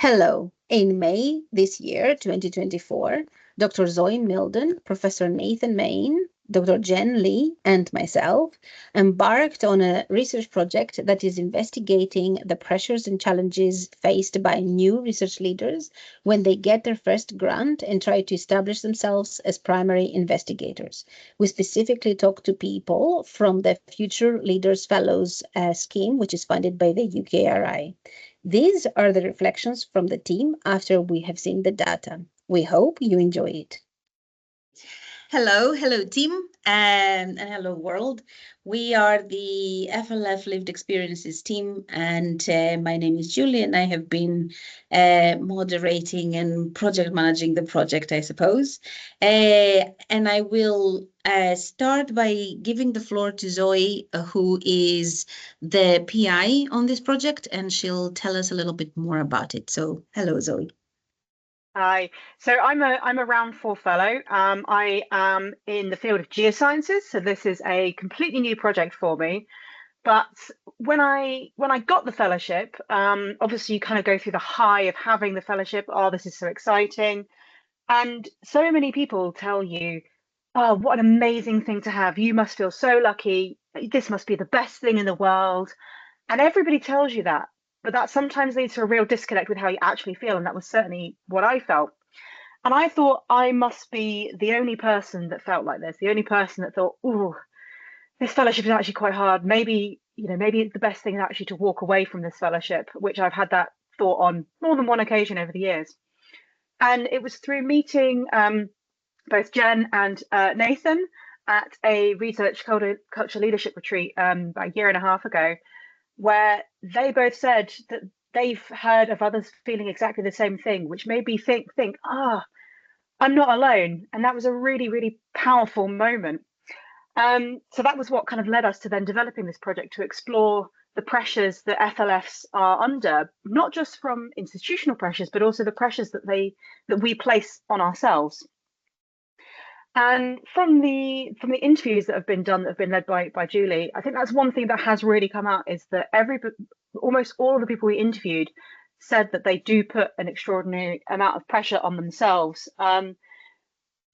Hello. In May this year, 2024, Dr. Zoe Mildon, Professor Nathan Mayne, Dr. Jen Leigh, and myself embarked on a research project that is investigating the pressures and challenges faced by new research leaders when they get their first grant and try to establish themselves as primary investigators. We specifically talked to people from the Future Leaders Fellows scheme, which is funded by the UKRI. These are the reflections from the team after we have seen the data. We hope you enjoy it. Hello team, and hello world. We are the FLF Lived Experiences team, and my name is Julie, and I have been moderating and project managing the project, I suppose. And I will start by giving the floor to Zoe, who is the PI on this project, and she'll tell us a little bit more about it. So hello, Zoe. Hi, so I'm a round 4 fellow. I am in the field of geosciences, so this is a completely new project for me. But when I got the fellowship, obviously you kind of go through the high of having the fellowship. Oh, this is so exciting. And so many people tell you, oh, what an amazing thing to have. You must feel so lucky. This must be the best thing in the world. And everybody tells you that. But that sometimes leads to a real disconnect with how you actually feel. And that was certainly what I felt. And I thought I must be the only person that felt like this, the only person that thought, oh, this fellowship is actually quite hard. Maybe the best thing is actually to walk away from this fellowship, which I've had that thought on more than one occasion over the years. And it was through meeting both Jen and Nathan at a research culture leadership retreat about a year and a half ago, where they both said that they've heard of others feeling exactly the same thing, which made me think, I'm not alone. And that was a really, really powerful moment. So that was what kind of led us to then developing this project to explore the pressures that FLFs are under, not just from institutional pressures, but also the pressures that we place on ourselves. And from the interviews that have been done, that have been led by Julie, I think that's one thing that has really come out, is that almost all of the people we interviewed said that they do put an extraordinary amount of pressure on themselves. And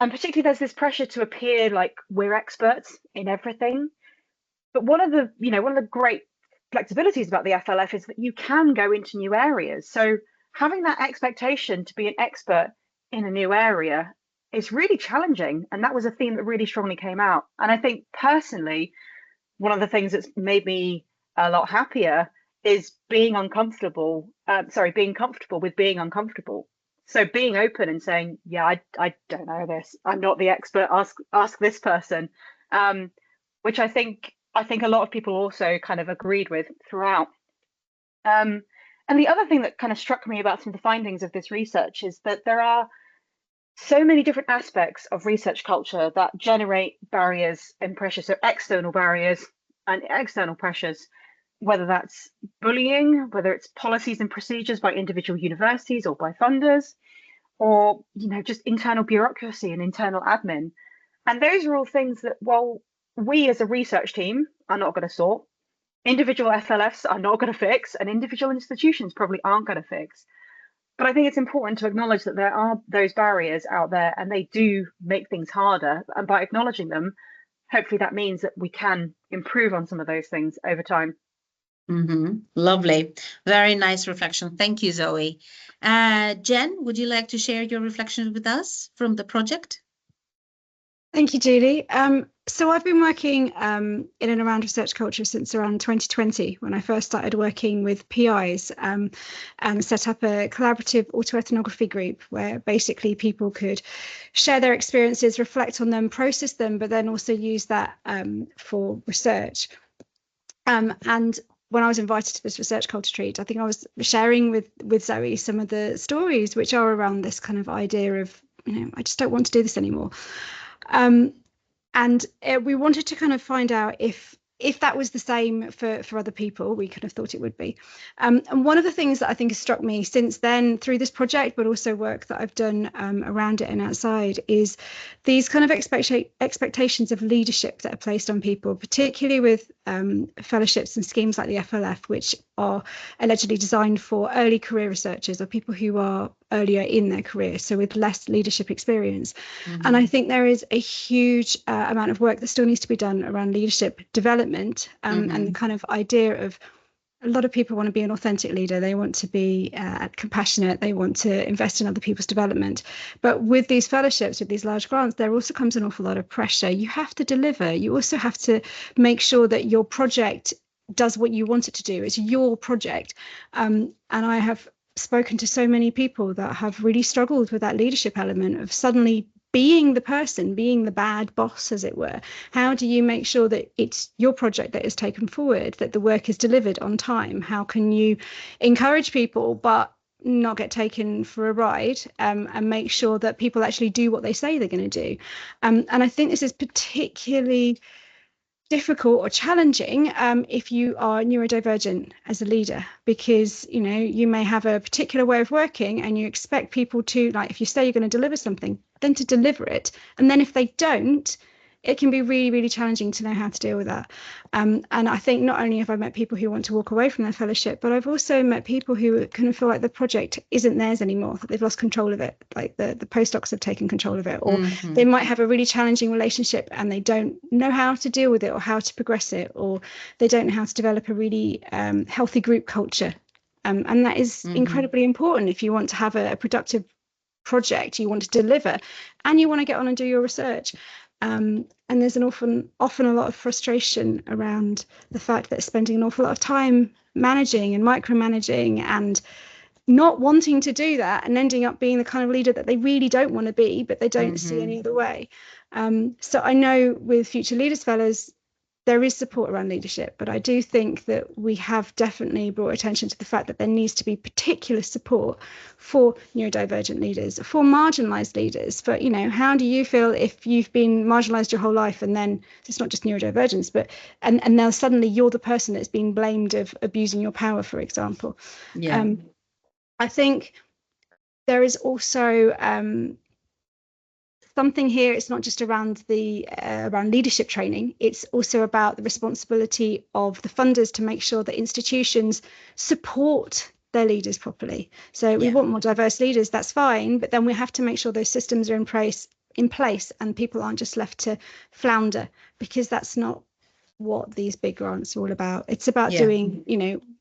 particularly there's this pressure to appear like we're experts in everything. But one of the great flexibilities about the FLF is that you can go into new areas. So having that expectation to be an expert in a new area is really challenging. And that was a theme that really strongly came out. And I think personally, one of the things that's made me a lot happier is being comfortable with being uncomfortable. So being open and saying, yeah, I don't know this. I'm not the expert. Ask this person, which I think a lot of people also kind of agreed with throughout. And the other thing that kind of struck me about some of the findings of this research is that there are so many different aspects of research culture that generate barriers and pressures, so external barriers and external pressures, whether that's bullying, whether it's policies and procedures by individual universities or by funders, or just internal bureaucracy and internal admin. And those are all things that, well, we as a research team are not going to sort, individual FLFs are not going to fix, and individual institutions probably aren't going to fix. But I think it's important to acknowledge that there are those barriers out there, and they do make things harder. And by acknowledging them, hopefully that means that we can improve on some of those things over time. Lovely. Very nice reflection. Thank you, Zoe. Jen, would you like to share your reflections with us from the project? Thank you, Julie. So I've been working in and around research culture since around 2020, when I first started working with PIs and set up a collaborative autoethnography group where basically people could share their experiences, reflect on them, process them, but then also use that for research. And when I was invited to this research culture treat, I think I was sharing with Zoe some of the stories which are around this kind of idea of, I just don't want to do this anymore. And we wanted to kind of find out if that was the same for other people. We kind of thought it would be. And one of the things that I think has struck me since then through this project, but also work that I've done around it and outside, is these kind of expectations of leadership that are placed on people, particularly with fellowships and schemes like the FLF, which are allegedly designed for early career researchers or people who are earlier in their career, so with less leadership experience. And I think there is a huge amount of work that still needs to be done around leadership development, and the kind of idea of, a lot of people want to be an authentic leader. They want to be compassionate. They want to invest in other people's development. But with these fellowships, with these large grants, there also comes an awful lot of pressure. You have to deliver. You also have to make sure that your project does what you want it to do. It's your project. And I have spoken to so many people that have really struggled with that leadership element of suddenly being the person, being the bad boss, as it were. How do you make sure that it's your project that is taken forward, that the work is delivered on time? How can you encourage people but not get taken for a ride, and make sure that people actually do what they say they're going to do? And I think this is particularly difficult or challenging if you are neurodivergent as a leader, because you may have a particular way of working and you expect people to, like, if you say you're going to deliver something, then to deliver it. And then if they don't, it can be really, really challenging to know how to deal with that. And I think not only have I met people who want to walk away from their fellowship, but I've also met people who kind of feel like the project isn't theirs anymore, that they've lost control of it, like the postdocs have taken control of it, or they might have a really challenging relationship and they don't know how to deal with it or how to progress it, or they don't know how to develop a really healthy group culture. And that is incredibly important if you want to have a productive project, you want to deliver, and you want to get on and do your research. And there's often a lot of frustration around the fact that spending an awful lot of time managing and micromanaging and not wanting to do that, and ending up being the kind of leader that they really don't want to be, but they don't see any other way. So I know with Future Leaders Fellows, there is support around leadership, but I do think that we have definitely brought attention to the fact that there needs to be particular support for neurodivergent leaders, for marginalised leaders. For, how do you feel if you've been marginalised your whole life, and then it's not just neurodivergence, but and now suddenly you're the person that's being blamed of abusing your power, for example. I think there is also something here. It's not just around the around leadership training. It's also about the responsibility of the funders to make sure that institutions support their leaders properly. So we want more diverse leaders, that's fine, but then we have to make sure those systems are in place and people aren't just left to flounder, because that's not what these big grants are all about. It's about doing,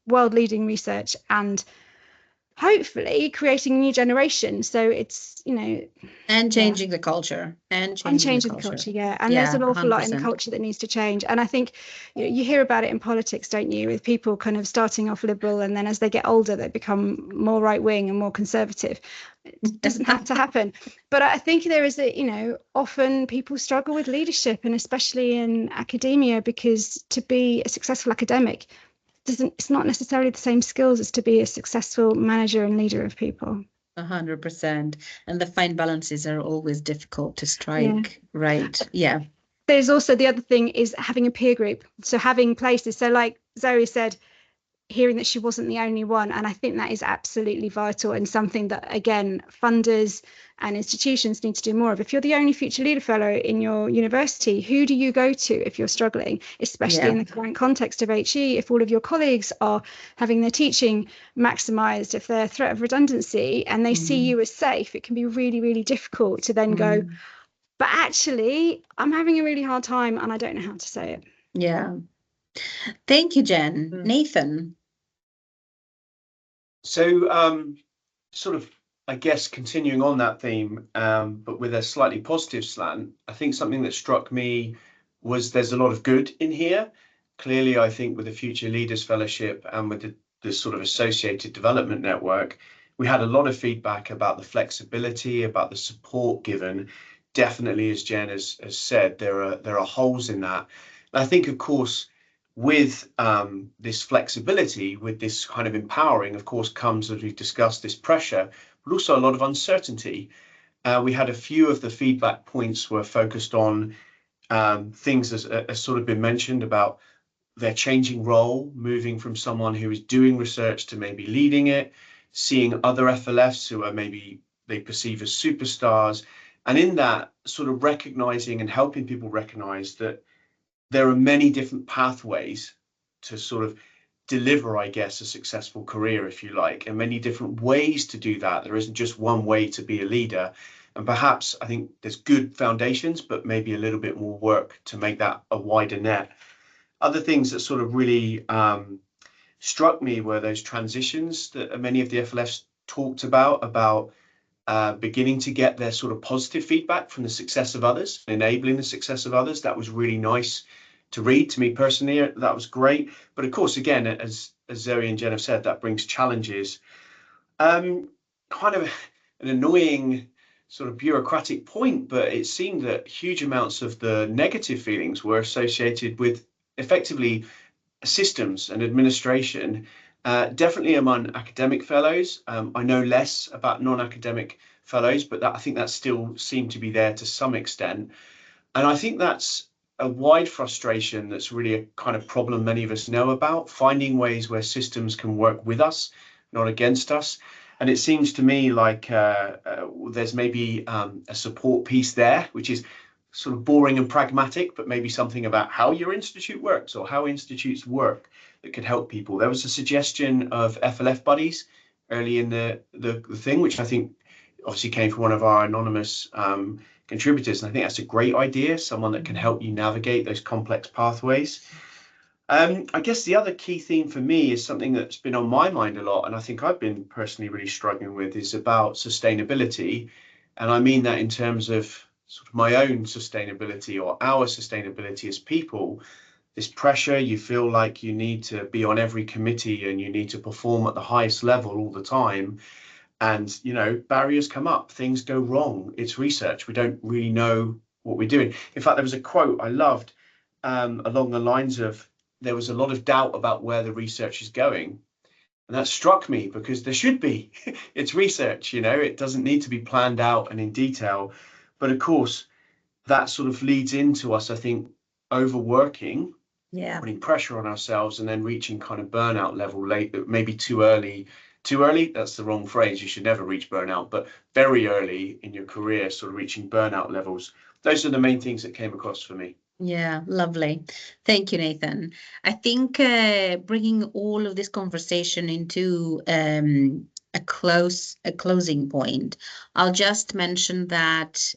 world leading research and hopefully creating a new generation. So it's, and changing the culture and changing the culture. And there's an awful 100%. Lot in the culture that needs to change. And I think you hear about it in politics, don't you, with people kind of starting off liberal and then as they get older they become more right wing and more conservative. It doesn't have to happen. But I think there is often people struggle with leadership, and especially in academia, because to be a successful academic it's not necessarily the same skills as to be a successful manager and leader of people. 100%. And the fine balances are always difficult to strike, right? Yeah. There's also the other thing is having a peer group. So having places. So like Zoe said, hearing that she wasn't the only one. And I think that is absolutely vital and something that, again, funders and institutions need to do more of. If you're the only Future Leader Fellow in your university, who do you go to if you're struggling, especially in the current context of HE? If all of your colleagues are having their teaching maximised, if they're threat of redundancy and they see you as safe, it can be really, really difficult to then go, but actually, I'm having a really hard time and I don't know how to say it. Yeah. Thank you, Jen. Nathan. So sort of, I guess, continuing on that theme, but with a slightly positive slant, I think something that struck me was there's a lot of good in here. Clearly, I think with the Future Leaders Fellowship and with the sort of associated development network, we had a lot of feedback about the flexibility, about the support given. Definitely, as Jen has said, there are holes in that. And I think, of course, with this flexibility, with this kind of empowering, of course, comes, as we've discussed, this pressure, but also a lot of uncertainty. We had a few of the feedback points were focused on things as sort of been mentioned about their changing role, moving from someone who is doing research to maybe leading it, seeing other FLFs who are maybe they perceive as superstars. And in that, sort of recognizing and helping people recognize that there are many different pathways to sort of deliver, I guess, a successful career, if you like, and many different ways to do that. There isn't just one way to be a leader. And perhaps I think there's good foundations, but maybe a little bit more work to make that a wider net. Other things that sort of really struck me were those transitions that many of the FLFs talked about beginning to get their sort of positive feedback from the success of others, enabling the success of others. That was really nice to read. To me personally, that was great. But of course, again, as Zoe and Jen have said, that brings challenges. Kind of an annoying sort of bureaucratic point, but it seemed that huge amounts of the negative feelings were associated with effectively systems and administration, definitely among academic fellows. I know less about non-academic fellows, but I think that still seemed to be there to some extent. And I think that's a wide frustration that's really a kind of problem many of us know about, finding ways where systems can work with us, not against us. And it seems to me like there's maybe a support piece there, which is sort of boring and pragmatic, but maybe something about how your institute works or how institutes work that could help people. There was a suggestion of FLF buddies early in the thing, which I think obviously came from one of our anonymous contributors. And I think that's a great idea, someone that can help you navigate those complex pathways. I guess the other key theme for me is something that's been on my mind a lot, and I think I've been personally really struggling with, is about sustainability. And I mean that in terms of sort of my own sustainability or our sustainability as people. This pressure, you feel like you need to be on every committee and you need to perform at the highest level all the time. And, you know, barriers come up, things go wrong. It's research. We don't really know what we're doing. In fact, there was a quote I loved along the lines of, there was a lot of doubt about where the research is going. And that struck me because there should be. It's research, you know, it doesn't need to be planned out and in detail. But of course, that sort of leads into us, I think, overworking, putting pressure on ourselves and then reaching kind of burnout level late, maybe too early. Too early, that's the wrong phrase. You should never reach burnout, but very early in your career, sort of reaching burnout levels. Those are the main things that came across for me. Yeah, lovely. Thank you, Nathan. I think bringing all of this conversation into a closing point, I'll just mention that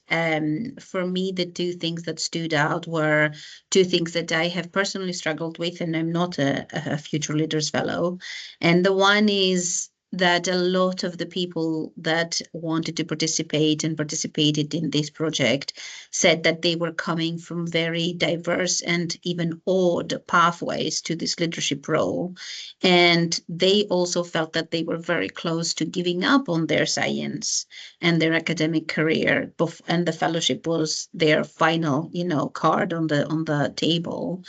for me, the two things that stood out were two things that I have personally struggled with, and I'm not a Future Leaders Fellow. And the one is that a lot of the people that wanted to participate and participated in this project said that they were coming from very diverse and even odd pathways to this leadership role. And they also felt that they were very close to giving up on their science and their academic career. And the fellowship was their final, you know, card on the table.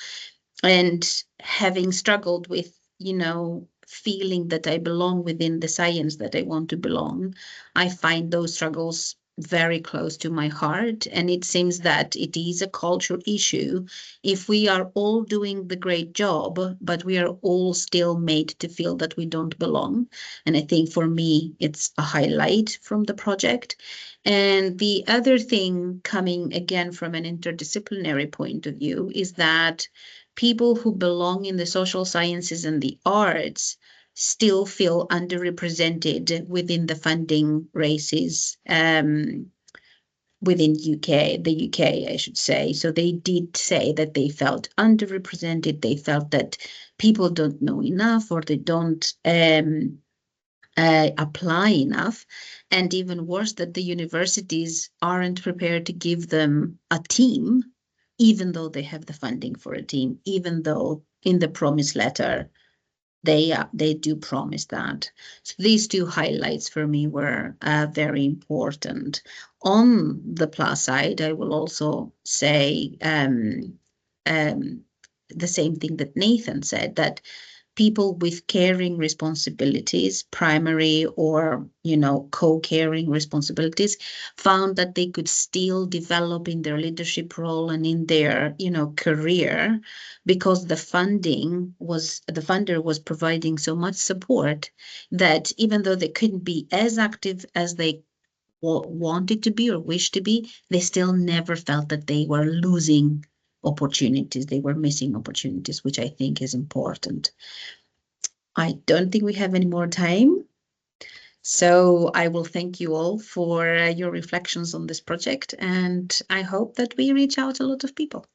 And having struggled with, you know, feeling that I belong within the science that I want to belong, I find those struggles very close to my heart. And it seems that it is a cultural issue. If we are all doing the great job, but we are all still made to feel that we don't belong. And I think for me, it's a highlight from the project. And the other thing, coming again from an interdisciplinary point of view, is that people who belong in the social sciences and the arts still feel underrepresented within the funding races within the UK, I should say. So they did say that they felt underrepresented. They felt that people don't know enough, or they don't apply enough. And even worse, that the universities aren't prepared to give them a team, even though they have the funding for a team, even though in the promise letter, they do promise that. So these two highlights for me were very important. On the plus side, I will also say the same thing that Nathan said, that people with caring responsibilities, primary or, you know, co-caring responsibilities, found that they could still develop in their leadership role and in their, you know, career, because the funder was providing so much support that even though they couldn't be as active as they wanted to be or wished to be, they still never felt that they were losing opportunities. They were missing opportunities, which I think is important. I don't think we have any more time. So I will thank you all for your reflections on this project, and I hope that we reach out to a lot of people.